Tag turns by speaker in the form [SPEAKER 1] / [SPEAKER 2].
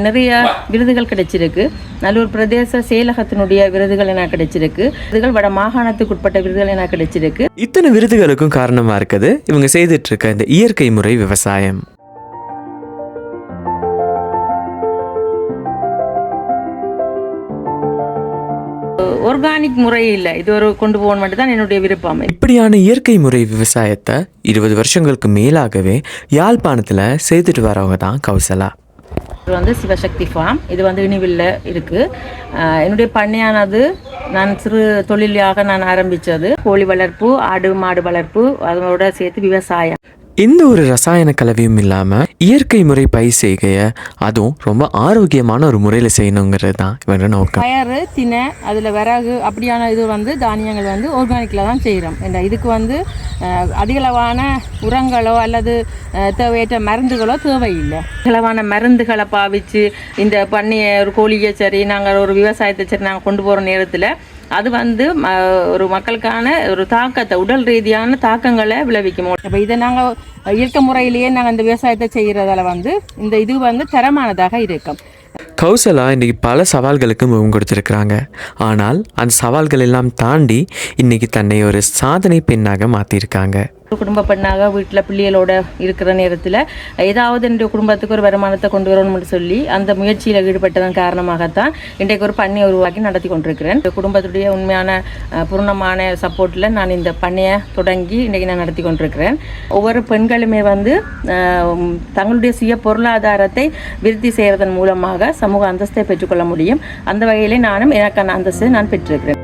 [SPEAKER 1] நிறைய விருதுகள் கிடைச்சிருக்கு. நல்லூர் பிரதேச செயலகத்தினுடைய விருதுகள் எனக்கு கிடைச்சிருக்கு. விருதுகள் வட மாகாணத்துக்கு உட்பட்ட விருதுகள் எனக்கு கிடைச்சிருக்கு.
[SPEAKER 2] இத்தனை விருதுகளுக்கும் காரணமா இருக்குது இவங்க செய்துட்டு இருக்க இந்த இயற்கை முறை விவசாயம்.
[SPEAKER 1] ஆர்கானிக் முறை இல்லை, இது ஒரு கொண்டு போக மட்டும் தான் என்னுடைய விருப்பம்.
[SPEAKER 2] இப்படியான இயற்கை முறை விவசாயத்தை 20 வருஷங்களுக்கு மேலாகவே யாழ்ப்பாணத்தில் செய்துட்டு வரவங்க தான் கௌசலா.
[SPEAKER 1] இது வந்து சிவசக்தி ஃபார்ம். இது வந்து இனிவில்ல இருக்குது. என்னுடைய பண்ணையானது நான் சிறு தொழிலாக நான் ஆரம்பித்தது. கோழி வளர்ப்பு, ஆடு மாடு வளர்ப்பு, அதோட சேர்த்து விவசாயம்.
[SPEAKER 2] எந்த ஒரு ரசாயன கலவையும் இல்லாமல் இயற்கை முறை பயிர் செய்கையை அதுவும் ரொம்ப ஆரோக்கியமான ஒரு முறையில் செய்யணுங்கிறது தான் இவங்க நோக்கம்.
[SPEAKER 1] பயறு, தினை, அதில் விறகு அப்படியான இது வந்து தானியங்கள் வந்து ஆர்கானிக்கில் தான் செய்கிறோம். இதுக்கு வந்து அதிகளவான உரங்களோ அல்லது தேவையற்ற மருந்துகளோ தேவையில்லை. அதிகளவான மருந்துகளை பாவித்து இந்த பண்ணியை ஒரு கோழியை சரி நாங்கள் ஒரு விவசாயத்தை சரி நாங்கள் கொண்டு போகிற நேரத்தில் அது வந்து ஒரு மக்களுக்கான ஒரு தாக்கத்தை, உடல் ரீதியான தாக்கங்களை விளைவிக்கும். இப்போ இதை நாங்கள் இயற்கை முறையிலேயே நாங்கள் இந்த விவசாயத்தை செய்கிறதால வந்து இந்த இது வந்து தரமானதாக இருக்கும்.
[SPEAKER 2] கௌசலா இன்றைக்கி பல சவால்களுக்கு முகம் கொடுத்துருக்குறாங்க. ஆனால் அந்த சவால்கள் எல்லாம் தாண்டி இன்றைக்கி தன்னை ஒரு சாதனை பெண்ணாக மாற்றிருக்காங்க.
[SPEAKER 1] குடும்ப பெண்ணாக வீட்டில் பிள்ளைகளோட இருக்கிற நேரத்தில் ஏதாவது என்னுடைய குடும்பத்துக்கு ஒரு வருமானத்தை கொண்டு வரணும்னு சொல்லி அந்த முயற்சியில் ஈடுபட்டதன் காரணமாகத்தான் இன்றைக்கு ஒரு பண்ணையை உருவாக்கி நடத்தி கொண்டிருக்கிறேன். குடும்பத்துடைய உண்மையான பூர்ணமான சப்போர்ட்டில் நான் இந்த பண்ணையை தொடங்கி இன்றைக்கி நான் நடத்தி கொண்டிருக்கிறேன். ஒவ்வொரு பெண்களுமே வந்து தங்களுடைய சுய பொருளாதாரத்தை விருத்தி செய்கிறதன் மூலமாக சமூக அந்தஸ்தை பெற்றுக்கொள்ள முடியும். அந்த வகையிலே நானும் எனக்கான அந்தஸ்தை நான் பெற்றிருக்கிறேன்.